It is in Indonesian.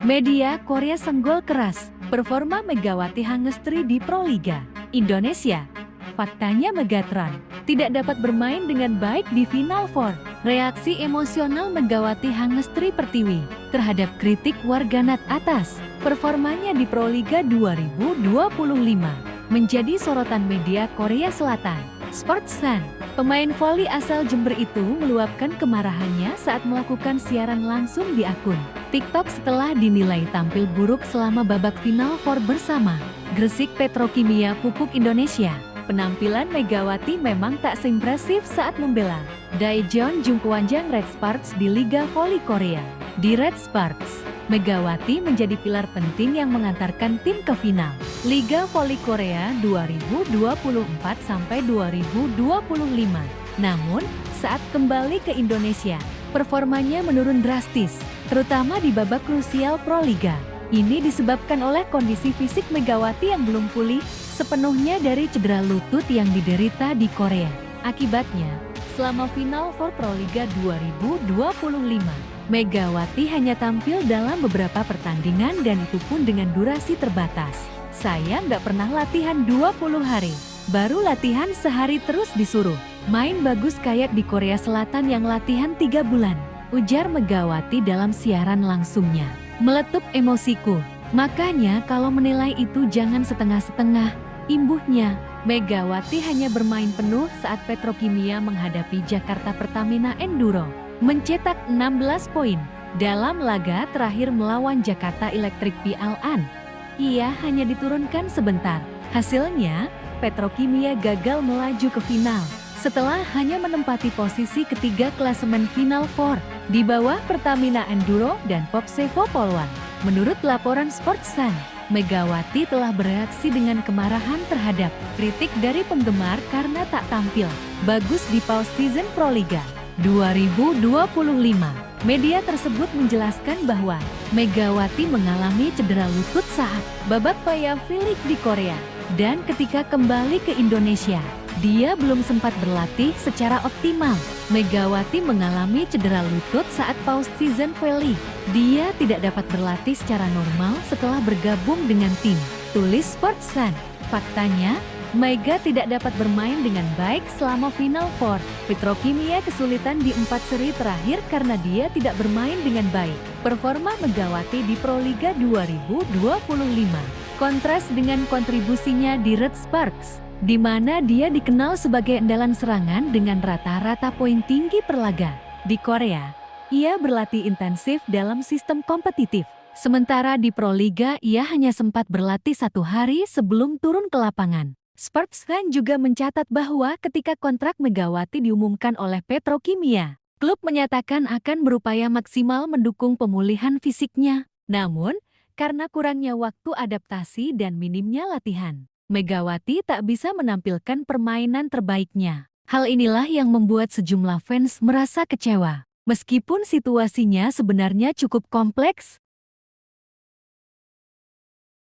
Media Korea senggol keras, performa Megawati Hangestri di Proliga Indonesia. Faktanya Megatron tidak dapat bermain dengan baik di Final Four. Reaksi emosional Megawati Hangestri Pertiwi terhadap kritik warganet atas performanya di Proliga 2025 menjadi sorotan media Korea Selatan. Sports Sun, pemain voli asal Jember itu meluapkan kemarahannya saat melakukan siaran langsung di akun TikTok setelah dinilai tampil buruk selama babak Final Four bersama Gresik Petrokimia Pupuk Indonesia. Penampilan Megawati memang tak seimpresif saat membela Daejeon Jungkwanjang Red Sparks di Liga Voli Korea. Di Red Sparks, Megawati menjadi pilar penting yang mengantarkan tim ke final Liga Voli Korea 2024-2025. Namun, saat kembali ke Indonesia, performanya menurun drastis, terutama di babak krusial Proliga. Ini disebabkan oleh kondisi fisik Megawati yang belum pulih sepenuhnya dari cedera lutut yang diderita di Korea. Akibatnya, selama Final Four Proliga 2025, Megawati hanya tampil dalam beberapa pertandingan dan itu pun dengan durasi terbatas. Saya nggak pernah latihan 20 hari, baru latihan sehari terus disuruh main bagus kayak di Korea Selatan yang latihan 3 bulan, ujar Megawati dalam siaran langsungnya. Meletup emosiku, makanya kalau menilai itu jangan setengah-setengah, imbuhnya. Megawati hanya bermain penuh saat Petrokimia menghadapi Jakarta Pertamina Enduro, mencetak 16 poin dalam laga terakhir melawan Jakarta Electric PLN. Ia hanya diturunkan sebentar, hasilnya Petrokimia gagal melaju ke final setelah hanya menempati posisi ketiga klasemen Final Four di bawah Pertamina Enduro dan Popsevo Polwan. Menurut laporan Sports Sun, Megawati telah bereaksi dengan kemarahan terhadap kritik dari penggemar karena tak tampil bagus di pause season Proliga 2025. Media tersebut menjelaskan bahwa Megawati mengalami cedera lutut saat babak playoff League di Korea dan ketika kembali ke Indonesia, dia belum sempat berlatih secara optimal. Megawati mengalami cedera lutut saat pause season Valley. Dia tidak dapat berlatih secara normal setelah bergabung dengan tim, tulis Sports Sun. Faktanya, Mega tidak dapat bermain dengan baik selama Final Four. Petrokimia kesulitan di 4 seri terakhir karena dia tidak bermain dengan baik. Performa Megawati di Proliga 2025 kontras dengan kontribusinya di Red Sparks, di mana dia dikenal sebagai andalan serangan dengan rata-rata poin tinggi per laga. Di Korea, ia berlatih intensif dalam sistem kompetitif. Sementara di Proliga, ia hanya sempat berlatih 1 hari sebelum turun ke lapangan. Sports Sun juga mencatat bahwa ketika kontrak Megawati diumumkan oleh Petrokimia, klub menyatakan akan berupaya maksimal mendukung pemulihan fisiknya. Namun, karena kurangnya waktu adaptasi dan minimnya latihan, Megawati tak bisa menampilkan permainan terbaiknya. Hal inilah yang membuat sejumlah fans merasa kecewa. Meskipun situasinya sebenarnya cukup kompleks,